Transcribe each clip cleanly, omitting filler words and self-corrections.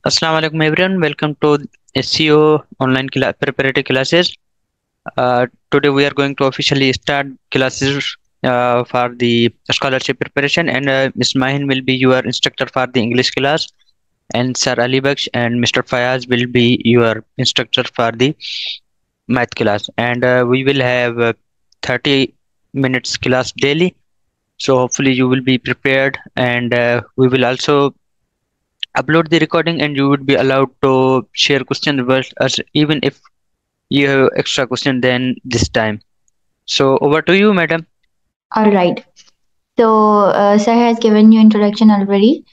Assalamu alaikum everyone. Welcome to SEO online preparatory classes. Today we are going to officially start classes for the scholarship preparation, and Ms. Mahin will be your instructor for the English class, and Sir Ali Baksh and Mr. Fayaz will be your instructor for the math class. And we will have 30 minutes class daily. So hopefully you will be prepared, and we will also upload the recording, and you would be allowed to share questions with us even if you have extra question than this time. So over to you, madam. All right. So, Sir has given you introduction already.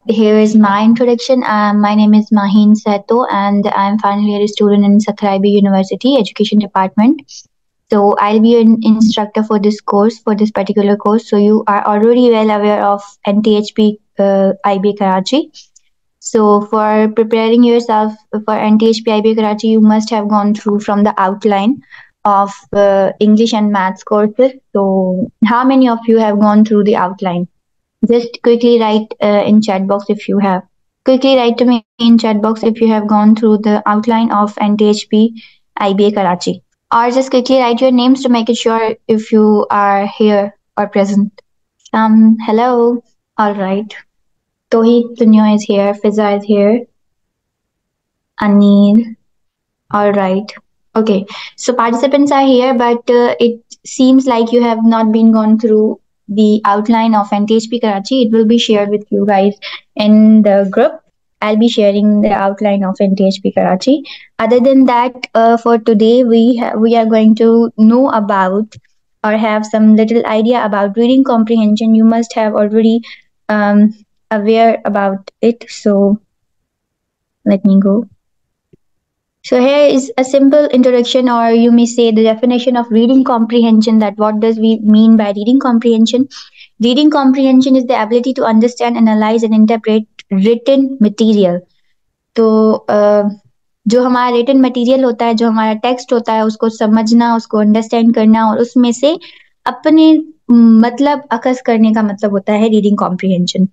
Here is my introduction. My name is Mahin Sato, and I'm final year student in Sakraibi University Education Department. So, I'll be an instructor for this course, for this particular course. So, you are already well aware of NTHP IB Karachi. So, for preparing yourself for NTHP IB Karachi, you must have gone through from the outline of English and maths courses. So, how many of you have gone through the outline? Just quickly write in chat box if you have. Quickly write to me in chat box if you have gone through the outline of NTHP IBA Karachi. Or just quickly write your names to make it sure if you are here or present. Hello. All right. Tohit Tunyo is here. Fiza is here. Anil. All right. Okay. So participants are here, but it seems like you have not been gone through the outline of NTHP Karachi. It will be shared with you guys in the group. I'll be sharing the outline of NTHP Karachi. Other than that, for today, we are going to know about or have some little idea about reading comprehension. You must have already aware about it. So let me go. So here is a simple introduction, or you may say the definition of reading comprehension. That what does we mean by reading comprehension? Reading comprehension is the ability to understand, analyze and interpret written material. तो जो हमारा written material होता है, जो हमारा text होता है, उसको समझना, उसको अंडरस्टैंड करना और उसमें से अपने मतलब अखज़ करने का मतलब होता है रीडिंग कॉम्प्रिहेंशन।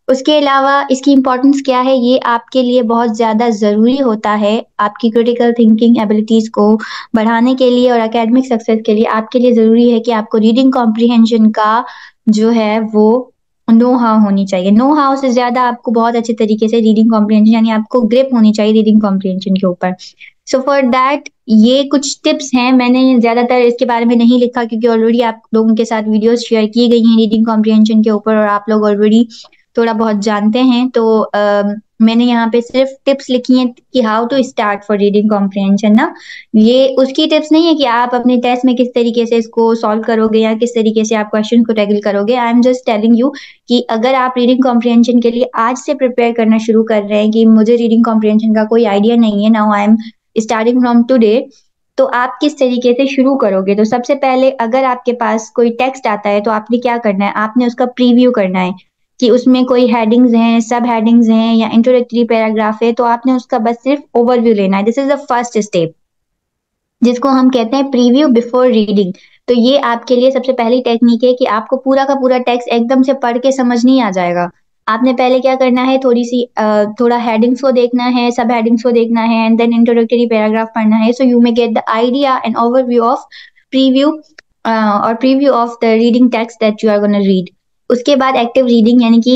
उसके अलावा इसकी इम्पोर्टेंस क्या है, ये आपके लिए बहुत ज़्यादा ज़रूरी होता है आपकी क्रिटिकल थिंकिंग एबिलिटीज़ को बढ़ाने के लिए और एकेडमिक सक्सेस के लिए आपके लिए ज़रूरी है कि आपको रीडिंग कॉम्प्रिहेंशन का जो है वो नो हाउ होनी चाहिए। नो हाउ से ज़्यादा आपको बहुत अच्छे तरीके से रीडिंग कॉम्प्रिहेंशन यानी आपको ग्रिप होनी चाहिए रीडिंग कॉम्प्रिहेंशन के ऊपर। सो फॉर दैट ये कुछ टिप्स हैं, मैंने ज़्यादातर इसके बारे में नहीं लिखा क्योंकि ऑलरेडी आप लोगों के साथ वीडियोज़ शेयर की गई हैं रीडिंग कॉम्प्रिहेंशन के ऊपर और आप लोग ऑलरेडी थोड़ा बहुत जानते हैं। तो मैंने यहाँ पे सिर्फ टिप्स लिखी हैं कि how to start for reading comprehension ना। ये उसकी टिप्स नहीं है कि आप अपने टेस्ट में किस तरीके से इसको सॉल्व करोगे या किस तरीके से आप क्वेश्चन को टैकल करोगे। I am just telling you कि अगर आप रीडिंग कॉम्प्रिहेंशन के लिए आज से प्रिपेयर करना शुरू कर रहे हैं कि मुझे रीडिंग कॉम्प्रिहेंशन का कोई आइडिया नहीं है, now I am starting from today, तो आप किस तरीके से शुरू करोगे। तो सबसे पहले अगर आपके पास कोई टेक्स्ट आता है तो आपने क्या करना है, आपने उसका प्रीव्यू करना है कि उसमें कोई हेडिंग्स हैं, सब हेडिंग्स हैं या इंट्रोडक्टरी पैराग्राफ है, तो आपने उसका बस सिर्फ ओवरव्यू लेना है। This is the first step जिसको हम कहते हैं प्रीव्यू बिफोर रीडिंग। तो ये आपके लिए सबसे पहली टेक्निक है कि आपको पूरा का पूरा टेक्स्ट एकदम से पढ़ के समझ नहीं आ जाएगा। आपने पहले क्या करना है, थोड़ा हेडिंग्स को देखना है, सब हेडिंग्स को देखना है एंड देन इंट्रोडक्टरी पैराग्राफ पढ़ना है। So you may get the idea and overview of preview और preview of the reading text that you are gonna read. उसके बाद एक्टिव रीडिंग यानी कि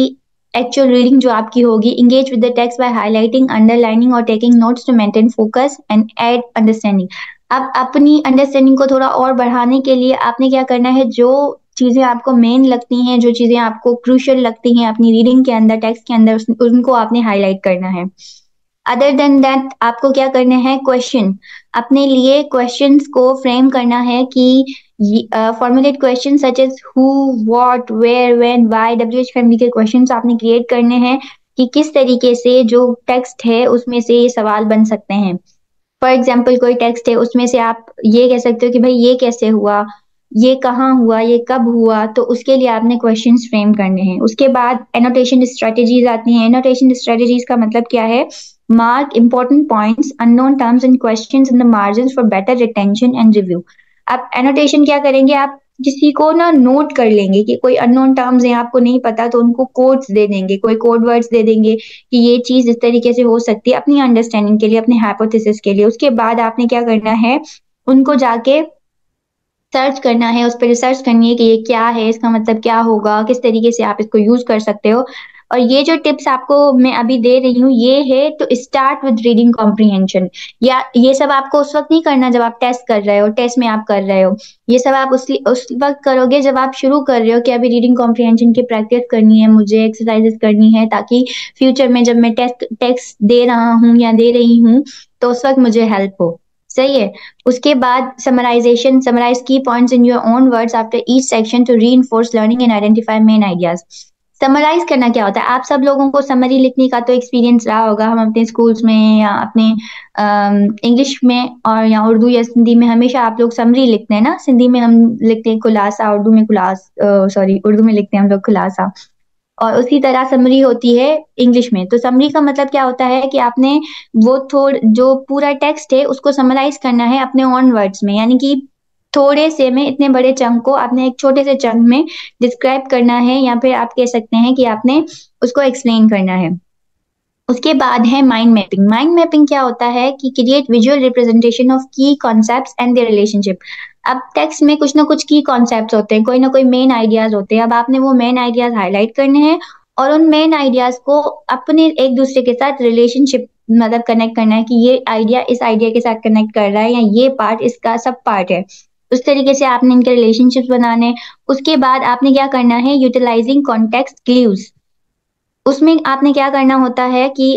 एक्चुअल रीडिंग जो आपकी होगी। Engage with the text by highlighting, underlining और taking notes to maintain focus and aid understanding. अब अपनी अंडरस्टैंडिंग को थोड़ा और बढ़ाने के लिए आपने क्या करना है, जो चीजें आपको मेन लगती हैं, जो चीजें आपको क्रूशियल लगती हैं अपनी रीडिंग के अंदर, टेक्स्ट के अंदर, उनको आपने हाईलाइट करना है। अदर देन दैट आपको क्या करना है, क्वेश्चन अपने लिए क्वेश्चंस को फ्रेम करना है कि formulate question such as who, what, where, when, why, WH family के क्वेश्चंस आपने क्रिएट करने हैं कि किस तरीके से जो टेक्स्ट है उसमें से ये सवाल बन सकते हैं। फॉर एग्जाम्पल कोई टेक्स्ट है उसमें से आप ये कह सकते हो कि भाई ये कैसे हुआ, ये कहाँ हुआ, ये कब हुआ, तो उसके लिए आपने क्वेश्चंस फ्रेम करने हैं। उसके बाद एनोटेशन स्ट्रेटेजीज आती हैं। एनोटेशन स्ट्रेटेजीज का मतलब क्या है, mark important points, unknown terms and questions in the margins for better retention and review. अब एनोटेशन क्या करेंगे, आप किसी को ना नोट कर लेंगे कि कोई अननोन टर्म्स हैं आपको नहीं पता, तो उनको कोड्स दे देंगे, कोई कोड वर्ड्स दे देंगे कि ये चीज़ इस तरीके से हो सकती है अपनी अंडरस्टैंडिंग के लिए, अपने हाइपोथेसिस के लिए। उसके बाद आपने क्या करना है, उनको जाके सर्च करना है, उस पे रिसर्च करनी है कि ये क्या है, इसका मतलब क्या होगा, किस तरीके से आप इसको यूज़ कर सकते हो। और ये जो टिप्स आपको मैं अभी दे रही हूँ, ये है to start with reading comprehension. या ये सब आपको उस वक़्त नहीं करना जब आप टेस्ट कर रहे हो, टेस्ट में आप कर रहे हो। ये सब आप उस वक़्त करोगे जब आप शुरू कर रहे हो कि अभी रीडिंग कॉम्प्रिहेंशन की प्रैक्टिस करनी है, मुझे एक्सरसाइज़ेज़ करनी है, ताकि फ्यूचर में जब मैं टेस्ट दे रहा हूँ या दे रही हूँ, तो उस वक़्त मुझे हेल्प हो। सही है? उसके बाद summarize key points in your own words after each section to reinforce learning and identify main ideas. Summarise करना क्या होता है? आप सब लोगों को समरी लिखने का तो एक्सपीरियंस रहा होगा। हम अपने स्कूल्स में या अपने इंग्लिश में और या उर्दू या सिंधी में हमेशा आप लोग समरी लिखते हैं ना। सिंधी में हम लिखते हैं खुलासा, उर्दू में उर्दू में लिखते हैं हम लोग खुलासा। और उसी तरह समरी होती है इंग्लिश में। तो समरी का मतलब क्या होता है कि आपने वो जो पूरा टेक्स्ट है उसको समराइज करना है अपने ओन वर्ड्स में, यानी कि थोड़े से में इतने बड़े चंक को आपने एक छोटे से चंक में डिस्क्राइब करना है, या फिर आप कह सकते हैं कि आपने उसको एक्सप्लेन करना है। उसके बाद है माइंड मैपिंग। माइंड मैपिंग क्या होता है कि क्रिएट विजुअल रिप्रेजेंटेशन ऑफ की कॉन्सेप्ट्स एंड देयर रिलेशनशिप। अब टेक्स्ट में कुछ ना कुछ की कॉन्सेप्ट्स होते हैं, कोई ना कोई मेन आइडियाज होते हैं। अब आपने वो मेन आइडियाज हाईलाइट करने हैं और उन मेन आइडियाज को अपने एक दूसरे के साथ रिलेशनशिप मतलब कनेक्ट करना है कि ये आइडिया इस आइडिया के साथ कनेक्ट कर रहा है, या ये पार्ट इसका सब पार्ट है। उस तरीके से आपने इनके रिलेशनशिप्स बनाने। उसके बाद आपने क्या करना है, यूटिलाइजिंग कॉन्टेक्स्ट क्लूज। उसमें आपने क्या करना होता है कि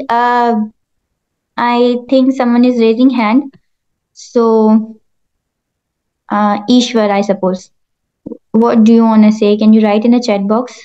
I think someone is raising hand, so Ishwar I suppose, what do you want to say, can you write in the chat box?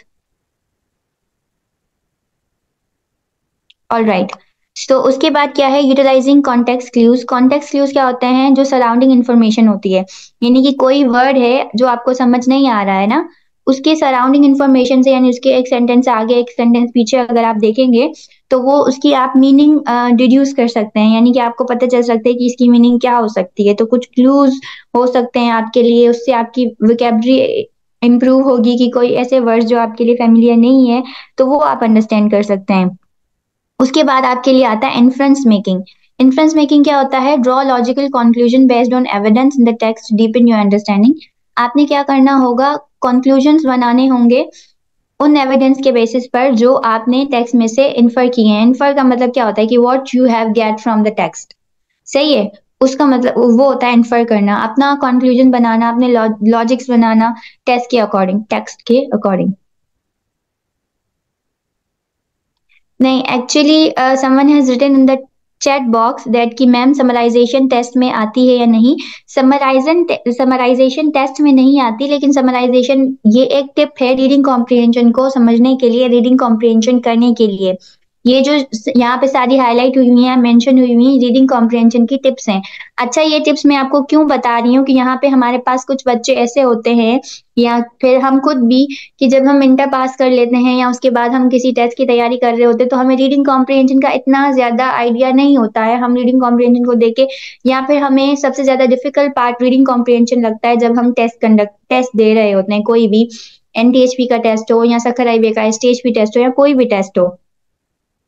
Alright. तो उसके बाद क्या है, utilizing context clues. Context clues क्या होते हैं, जो सराउंडिंग इन्फॉर्मेशन होती है, यानी कि कोई वर्ड है जो आपको समझ नहीं आ रहा है ना, उसके सराउंडिंग इन्फॉर्मेशन से, यानी उसके एक सेंटेंस आगे एक सेंटेंस पीछे अगर आप देखेंगे तो वो उसकी आप मीनिंग डिड्यूस कर सकते हैं, यानी कि आपको पता चल सकता है कि इसकी मीनिंग क्या हो सकती है। तो कुछ क्लूज हो सकते हैं आपके लिए, उससे आपकी वोकैब्युलरी इम्प्रूव होगी कि कोई ऐसे वर्ड्स जो आपके लिए फेमिलियर नहीं है तो वो आप अंडरस्टैंड कर सकते हैं। उसके बाद आपके लिए आता है इन्फ्रेंस मेकिंग। इन्फ्रेंस मेकिंग क्या होता है, draw logical conclusion based on evidence in the text, deepen your understanding. आपने क्या करना होगा, कंक्लूजन्स बनाने होंगे उन एविडेंस के बेसिस पर जो आपने टेक्स्ट में से इन्फर किए हैं। इन्फर का मतलब क्या होता है कि what you have get from the text. सही है? उसका मतलब वो होता है इन्फर करना, अपना कंक्लूजन बनाना, अपने लॉजिक्स बनाना टेक्स्ट के अकॉर्डिंग, टेक्स्ट के अकॉर्डिंग। नहीं, actually someone has written in the chat box that कि मैम समराइजेशन टेस्ट में आती है या नहीं। समराइजेशन टेस्ट में नहीं आती, लेकिन समराइजेशन ये एक टिप है रीडिंग कॉम्प्रिहेंशन को समझने के लिए, रीडिंग कॉम्प्रिहेंशन करने के लिए। ये जो यहाँ पे सारी हाईलाइट हुई हुई हैं, मेंशन हुई हुई हैं, रीडिंग कॉम्प्रिहेंशन की टिप्स हैं। अच्छा, ये टिप्स मैं आपको क्यों बता रही हूँ कि यहाँ पे हमारे पास कुछ बच्चे ऐसे होते हैं, या फिर हम खुद भी, कि जब हम इंटर पास कर लेते हैं या उसके बाद हम किसी टेस्ट की तैयारी कर रहे होते हैं तो हमें रीडिंग कॉम्प्रिहेंशन का इतना ज्यादा आइडिया नहीं होता है। हम रीडिंग कॉम्प्रिहेंशन को देख के, या फिर हमें सबसे ज्यादा डिफिकल्ट पार्ट रीडिंग कॉम्प्रिहेंशन लगता है जब हम टेस्ट दे रहे होते हैं, कोई भी एनटीएचपी का टेस्ट हो या सखर हाईवे का एसटीएचपी टेस्ट हो या कोई भी टेस्ट हो।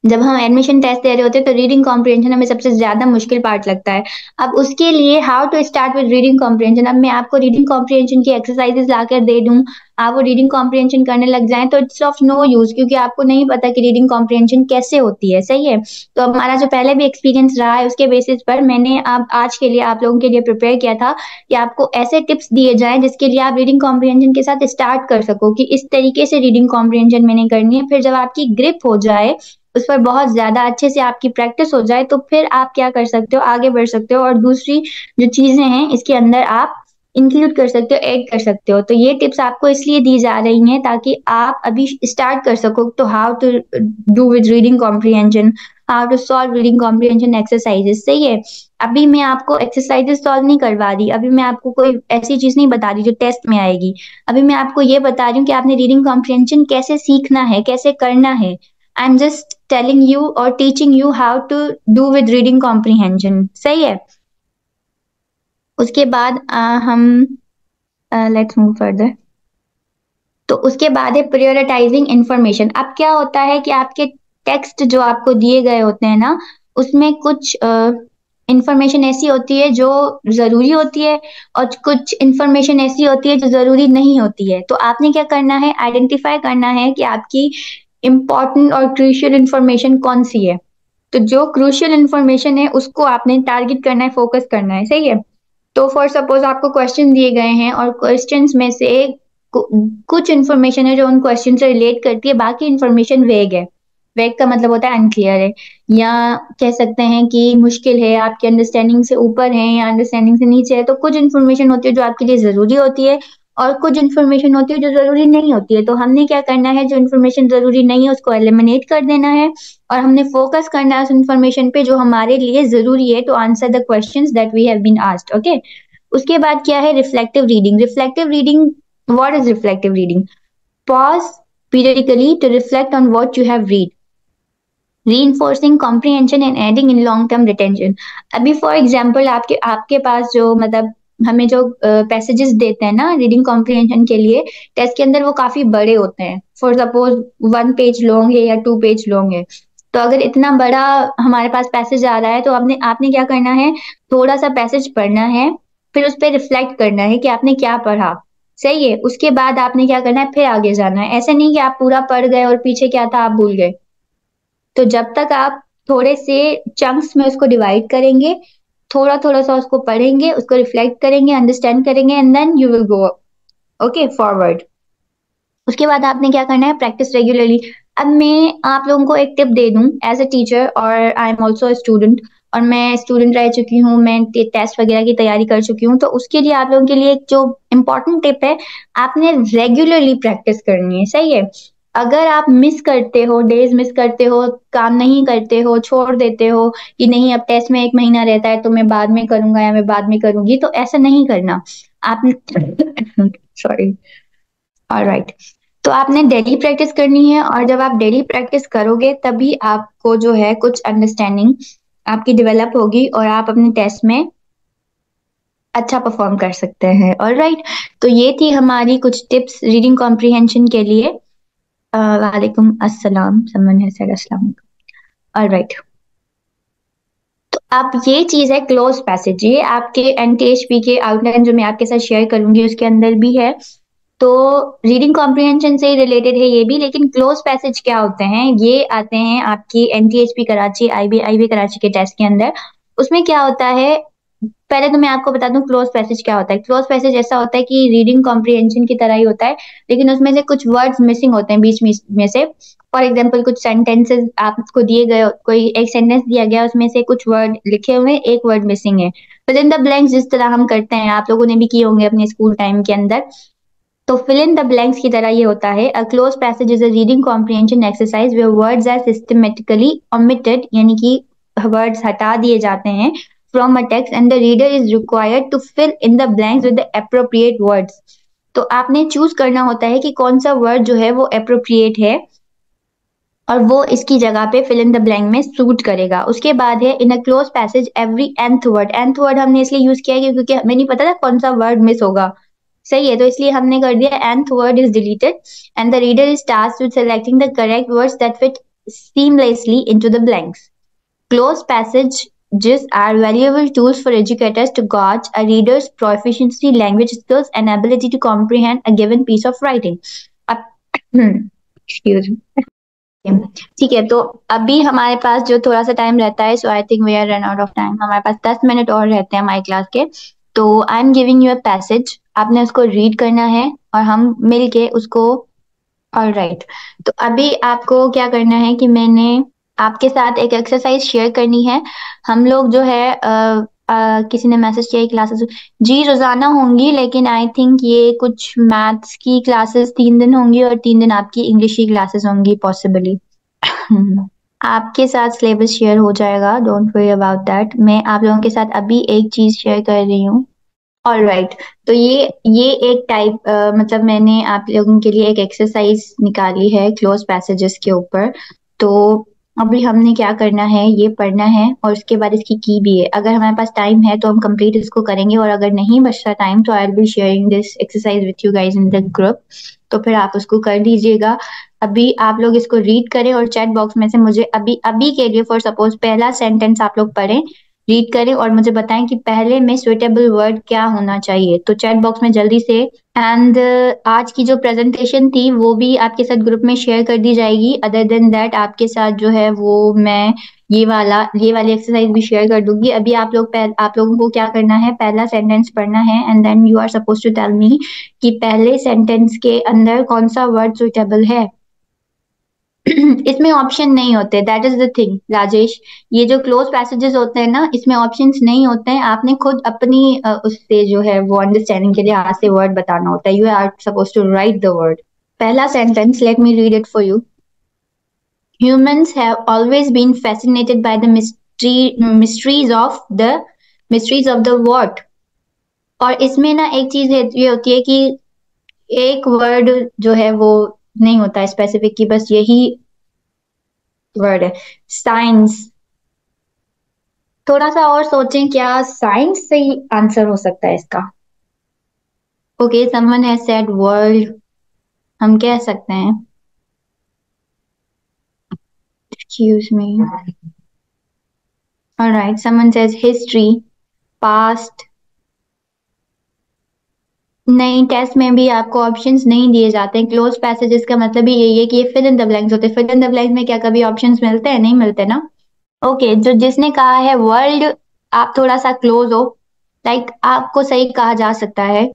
जब हम एडमिशन टेस्ट दे रहे होते हैं तो रीडिंग कॉम्प्रिहेंशन हमें सबसे ज्यादा मुश्किल पार्ट लगता है। अब उसके लिए how to start with reading comprehension, अब मैं आपको रीडिंग कॉम्प्रिहेंशन की एक्सरसाइजेस लाकर दे दूं, आप वो रीडिंग कॉम्प्रिहेंशन करने लग जाएं, तो इट्स ऑफ नो यूज, क्योंकि आपको नहीं पता कि रीडिंग कॉम्प्रिहेंशन कैसे होती है। सही है? तो हमारा जो पहले भी एक्सपीरियंस रहा है उसके बेसिस पर मैंने अब आज के लिए आप लोगों के लिए प्रिपेयर किया था कि आपको ऐसे टिप्स दिए जाएं जिसके लिए आप रीडिंग कॉम्प्रिहेंशन के साथ स्टार्ट कर सको कि इस तरीके से रीडिंग कॉम्प्रिहेंशन मैंने करनी है। फिर जब आपकी ग्रिप हो जाए, उस पर बहुत ज्यादा अच्छे से आपकी प्रैक्टिस हो जाए, तो फिर आप क्या कर सकते हो, आगे बढ़ सकते हो और दूसरी जो चीजें हैं इसके अंदर आप इंक्लूड कर सकते हो, ऐड कर सकते हो। तो ये टिप्स आपको इसलिए दी जा रही हैं ताकि आप अभी स्टार्ट कर सको तो how to do with reading comprehension, how to solve reading comprehension exercises. सही है? अभी मैं आपको एक्सरसाइजेस सॉल्व नहीं करवा रही, अभी मैं आपको कोई ऐसी चीज नहीं बता रही जो टेस्ट में आएगी। अभी मैं आपको ये बता रही हूँ कि आपने रीडिंग कॉम्प्रिहेंशन कैसे सीखना है, कैसे करना है। I'm just telling you or teaching you how to do with reading comprehension. सही है? उसके बाद हम लेट्स मूव फर्दर। तो उसके बाद है प्रायोरिटाइजिंग इंफॉर्मेशन। अब क्या होता है कि आपके टेक्स्ट जो आपको दिए गए होते हैं ना, उसमें कुछ इंफॉर्मेशन ऐसी होती है जो जरूरी होती है और कुछ इंफॉर्मेशन ऐसी होती है जो जरूरी नहीं होती है। तो आपने क्या करना है, आइडेंटिफाई करना है कि आपकी इंपॉर्टेंट और क्रूशियल इंफॉर्मेशन कौन सी है। तो जो क्रूशियल इंफॉर्मेशन है उसको आपने टारगेट करना है, फोकस करना है, सही है। तो फॉर सपोज आपको क्वेश्चन दिए गए हैं और क्वेश्चंस में से कुछ इन्फॉर्मेशन है जो उन क्वेश्चन से रिलेट करती है, बाकी इन्फॉर्मेशन वेग है। वेग का मतलब होता है अनक्लियर है, या कह सकते हैं कि मुश्किल है, आपके अंडरस्टैंडिंग से ऊपर है या अंडरस्टैंडिंग से नीचे है। तो कुछ इन्फॉर्मेशन होती है जो आपके लिए जरूरी होती है और कुछ इन्फॉर्मेशन होती है जो जरूरी नहीं होती है। तो हमने क्या करना है, जो इन्फॉर्मेशन जरूरी नहीं है उसको एलिमिनेट कर देना है और हमने फोकस करना है उस इन्फॉर्मेशन पे जो हमारे लिए जरूरी है to answer the questions that we have been asked. Okay. उसके बाद क्या है, reflective reading. Reflective reading, what is reflective reading? Pause periodically to reflect on what you have read, reinforcing comprehension and adding in long term retention. अभी for example आपके आपके पास जो मतलब हमें जो पैसेजेस देते हैं ना रीडिंग कॉम्प्रिहेंशन के लिए टेस्ट के अंदर, वो काफी बड़े होते हैं। फॉर सपोज 1 पेज लॉन्ग है या 2 पेज लॉन्ग है। तो अगर इतना बड़ा हमारे पास पैसेज आ रहा है तो आपने आपने क्या करना है, थोड़ा सा पैसेज पढ़ना है, फिर उस पर रिफ्लेक्ट करना है कि आपने क्या पढ़ा, सही है। उसके बाद आपने क्या करना है, फिर आगे जाना है। ऐसा नहीं कि आप पूरा पढ़ गए और पीछे क्या था आप भूल गए। तो जब तक आप थोड़े से चंक्स में उसको डिवाइड करेंगे, थोड़ा थोड़ा सा उसको पढ़ेंगे, उसको रिफ्लेक्ट करेंगे, अंडरस्टैंड करेंगे, and then you will go okay forward. उसके बाद आपने क्या करना है, प्रैक्टिस रेगुलरली। अब मैं आप लोगों को एक टिप दे दूं एज अ टीचर, और आई एम ऑल्सो स्टूडेंट, और मैं स्टूडेंट रह चुकी हूँ, मैं टेस्ट वगैरह की तैयारी कर चुकी हूँ। तो उसके लिए आप लोगों के लिए एक जो इम्पोर्टेंट टिप है, आपने रेगुलरली प्रैक्टिस करनी है, सही है। अगर आप मिस करते हो, डेज मिस करते हो, काम नहीं करते हो, छोड़ देते हो कि नहीं अब टेस्ट में 1 महीना रहता है तो मैं बाद में करूंगा या मैं बाद में करूंगी, तो ऐसा नहीं करना। आप सॉरी, ऑलराइट। तो आपने डेली प्रैक्टिस करनी है, और जब आप डेली प्रैक्टिस करोगे तभी आपको जो है कुछ अंडरस्टैंडिंग आपकी डेवलप होगी और आप अपने टेस्ट में अच्छा परफॉर्म कर सकते हैं। ऑलराइट। तो ये थी हमारी कुछ टिप्स रीडिंग कॉम्प्रिहेंशन के लिए। वालेकुम अस्सलाम, समवन हैज सेड अस्सलाम। ऑलराइट। तो अब ये चीज है क्लोज पैसेज, ये आपके एनटीएचपी के आउटलाइन जो मैं आपके साथ शेयर करूंगी उसके अंदर भी है। तो रीडिंग कॉम्प्रिहेंशन से रिलेटेड है ये भी, लेकिन क्लोज पैसेज क्या होते हैं, ये आते हैं आपकी एनटीएचपी कराची, आईबी कराची के टेस्ट के अंदर। उसमें क्या होता है, पहले तो मैं आपको बता दूं क्लोज पैसेज क्या होता है। क्लोज पैसेज ऐसा होता है कि रीडिंग कॉम्प्रिहेंशन की तरह ही होता है, लेकिन उसमें से कुछ वर्ड्स मिसिंग होते हैं बीच में से। फॉर एग्जाम्पल कुछ सेंटेंसेस आपको दिए गए, कोई एक सेंटेंस दिया गया, उसमें से कुछ वर्ड लिखे हुए हैं, एक वर्ड मिसिंग है। फिल इन द ब्लैंक्स जिस तरह हम करते हैं, आप लोगों ने भी किए होंगे अपने स्कूल टाइम के अंदर। तो फिल इन द ब्लैंक्स की तरह ये होता है। A cloze passage is a reading comprehension exercise where words are systematically omitted, यानी कि वर्ड्स हटा दिए जाते हैं from a text and the reader is required to fill in the blanks with the appropriate words. तो आपने choose करना होता है कि कौन सा वर्ड जो है वो एप्रोप्रिएट है और वो इसकी जगह पे फिल इन द ब्लैंक में सूट करेगा। उसके बाद है in a cloze passage every nth word. nth word हमने इसलिए यूज किया है क्योंकि हमें नहीं पता था कौन सा वर्ड मिस होगा, सही है। तो इसलिए हमने कर दिया nth word is deleted and the reader is tasked with selecting the correct words that fit seamlessly into the blanks. Close passages are valuable tools for educators to gauge a reader's proficiency, language skills, and ability to comprehend a given piece of writing. अब excuse me. ठीक है, तो अभी हमारे पास जो थोड़ा सा time रहता है, so I think we are run out of time. हमारे पास 10 मिनट और रहते हैं हमारी क्लास के। तो I am giving you a passage, आपने उसको रीड करना है और हम मिल के उसको। All right. तो अभी आपको क्या करना है कि मैंने आपके साथ एक एक्सरसाइज शेयर करनी है। हम लोग जो है किसी ने मैसेज किया क्लासेस जी रोजाना होंगी, लेकिन आई थिंक ये कुछ मैथ्स की क्लासेस 3 दिन होंगी और 3 दिन आपकी इंग्लिश की क्लासेस होंगी पॉसिबली। आपके साथ सिलेबस शेयर हो जाएगा, डोंट वरी अबाउट दैट। मैं आप लोगों के साथ अभी एक चीज शेयर कर रही हूँ। All right. तो ये एक टाइप मतलब मैंने आप लोगों के लिए एक एक्सरसाइज निकाली है क्लोज पैसेजेस के ऊपर। तो अभी हमने क्या करना है, ये पढ़ना है और उसके बाद इसकी की भी है। अगर हमारे पास टाइम है तो हम कंप्लीट इसको करेंगे, और अगर नहीं बचता टाइम तो I will be sharing this exercise with you guys in the group, तो फिर आप उसको कर लीजिएगा। अभी आप लोग इसको रीड करें और चैट बॉक्स में से मुझे अभी अभी के लिए फॉर सपोज पहला सेंटेंस आप लोग पढ़ें, रीड करें और मुझे बताएं कि पहले में सुइटेबल वर्ड क्या होना चाहिए। तो चैट बॉक्स में जल्दी से। एंड आज की जो प्रेजेंटेशन थी वो भी आपके साथ ग्रुप में शेयर कर दी जाएगी। अदर देन दैट आपके साथ जो है वो मैं ये वाली एक्सरसाइज भी शेयर कर दूंगी। अभी आप लोगों को क्या करना है, पहला सेंटेंस पढ़ना है and then you are suppose to tell me कि पहले सेंटेंस के अंदर कौन सा वर्ड सुइटेबल है। इसमें ऑप्शन नहीं होते, that is the thing Rajesh. ये जो क्लोज पैसेजेस होते हैं ना, इसमें ऑप्शंस नहीं होते हैं। आपने खुद अपनी उससे जो है वो अंडरस्टैंडिंग के लिए हाथ से वर्ड बताना होता है। You are suppose to write the word. पहला sentence, let me read it for you. Humans have always been fascinated by the mysteries of the what। और इसमें ना एक चीज ये होती है कि एक वर्ड जो है वो नहीं होता स्पेसिफिक की, बस यही वर्ड है साइंस। थोड़ा सा और सोचें, क्या साइंस सही आंसर हो सकता है इसका। Okay, someone has said world, हम कह सकते हैं। Excuse me. Alright, someone says history, past. नहीं, टेस्ट में भी आपको ऑप्शंस नहीं दिए जाते हैं। क्लोज पैसेजेस का मतलब ही यही है कि ये फिल इन द ब्लैंक्स होते हैं। फिल इन द ब्लैंक्स में क्या कभी ऑप्शंस मिलते हैं? नहीं मिलते ना। ओके, जो जिसने कहा है वर्ल्ड, आप थोड़ा सा क्लोज हो, लाइक आपको सही कहा जा सकता है।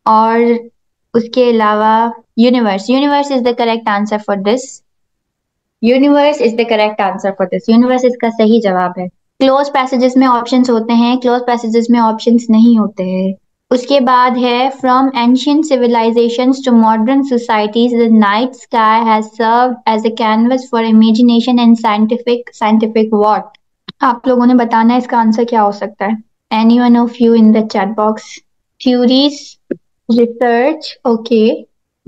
और उसके अलावा universe, universe is the correct answer for this. Universe is the correct answer for this. Universe इसका सही जवाब है। क्लोज पैसेजेस में ऑप्शंस होते हैं, क्लोज पैसेजेस में ऑप्शंस नहीं होते हैं। उसके बाद है from ancient civilisations to modern societies the night sky has served as a canvas for imagination and scientific what. आप लोगों ने बताना है इसका आंसर क्या हो सकता है। Any one of you in the chat box. Theories, research, okay.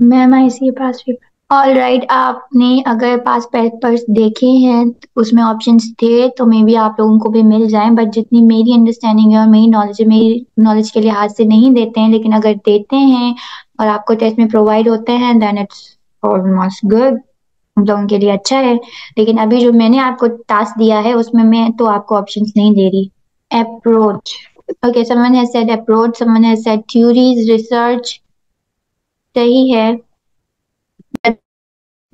Ma'am I see pass paper. All right, आपने अगर पास पेपर्स देखे हैं उसमें ऑप्शंस थे तो मे बी आप लोगों को भी मिल जाएं, बट जितनी मेरी अंडरस्टैंडिंग है और मेरी नॉलेज के लिहाज से नहीं देते हैं, लेकिन अगर देते हैं और आपको टेस्ट में प्रोवाइड होते हैं देन इट्स ऑलमोस्ट गुड, हम लोगों के लिए अच्छा है। लेकिन अभी जो मैंने आपको टास्क दिया है उसमें मैं तो आपको ऑप्शंस नहीं दे रही। Approach, okay, someone has said approach, someone has said theories, research, सही है।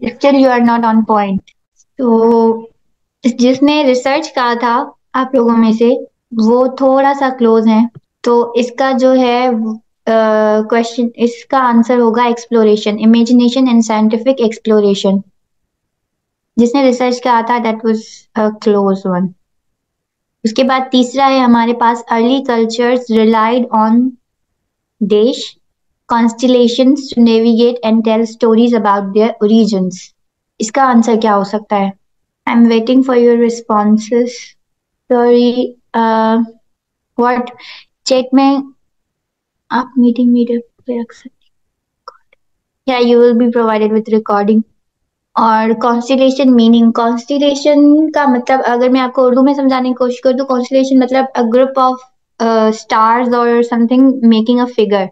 Still you are not on point। तो जिसने रिसर्च कहा था आप लोगों में से वो थोड़ा सा क्लोज है। तो इसका जो है क्वेश्चन, इसका आंसर होगा exploration, imagination and scientific exploration. जिसने रिसर्च कहा था that was a close one. उसके बाद तीसरा है हमारे पास अर्ली कल्चर्स रिलाइड ऑन देश constellations to navigate and tell stories about their origins। इसका आंसर क्या हो सकता है? I'm waiting for your responses। Sorry, what? Chat में आप मीटिंग मीडिया पे रख सकते हैं। Yeah, you will be provided with recording। और कॉन्स्टिलेशन मीनिंग, कॉन्स्टिलेशन का मतलब अगर मैं आपको उर्दू में समझाने की कोशिश करूँ तो कॉन्स्टिलेशन मतलब अ ग्रुप ऑफ स्टार्स और समथिंग मेकिंग अ फिगर।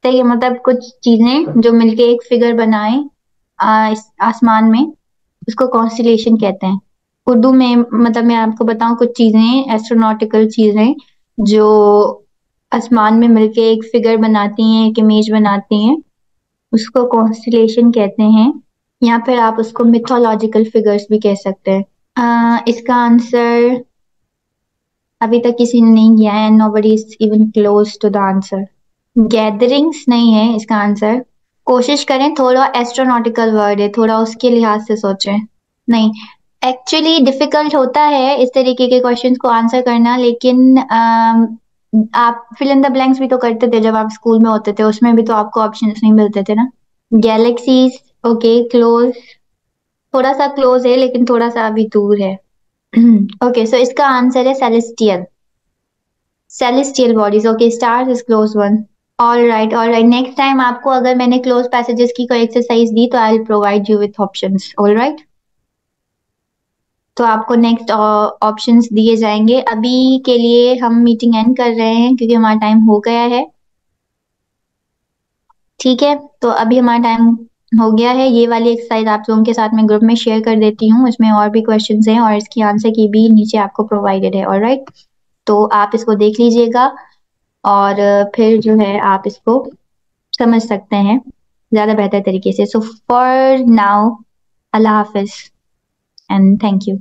सही है, मतलब कुछ चीजें जो मिलके एक फिगर बनाए इस आसमान में, उसको कॉन्स्टिलेशन कहते हैं। उर्दू में मतलब मैं आपको बताऊं, कुछ चीजें एस्ट्रोनॉटिकल चीजें जो आसमान में मिलके एक फिगर बनाती हैं, एक इमेज बनाती हैं, उसको कॉन्स्टिलेशन कहते हैं। या फिर आप उसको मिथोलॉजिकल फिगर्स भी कह सकते हैं। इसका आंसर अभी तक किसी ने नहीं किया है, nobody is even close to the answer. Gatherings नहीं है इसका आंसर। कोशिश करें, थोड़ा एस्ट्रोनॉटिकल वर्ड है, थोड़ा उसके लिहाज से सोचें। नहीं, एक्चुअली डिफिकल्ट होता है इस तरीके के क्वेश्चंस को आंसर करना, लेकिन आप फिल इन द ब्लैंक्स भी तो करते थे जब आप स्कूल में होते थे, उसमें भी तो आपको ऑप्शंस नहीं मिलते थे ना। गैलेक्सीज, ओके, क्लोज, थोड़ा सा क्लोज है लेकिन थोड़ा सा अभी दूर है। ओके, सो इसका आंसर है celestial, celestial bodies. Okay, stars is close one. All right, all right, next time आपको अगर मैंने क्लोज पैसेजेस की कोई एक्सरसाइज दी तो I will provide you with options. All right. तो आपको नेक्स्ट ऑप्शंस दिए जाएंगे। अभी के लिए हम मीटिंग एंड कर रहे हैं क्योंकि हमारा टाइम हो गया है। ठीक है, तो अभी हमारा टाइम हो गया है। ये वाली एक्सरसाइज आप लोगों के साथ में ग्रुप में शेयर कर देती हूँ, इसमें और भी क्वेश्चंस हैं और इसकी आंसर की भी नीचे आपको प्रोवाइडेड है। ऑलराइट, तो आप इसको देख लीजिएगा और फिर जो है आप इसको समझ सकते हैं ज्यादा बेहतर तरीके से। So for now, Allah Hafiz and thank you.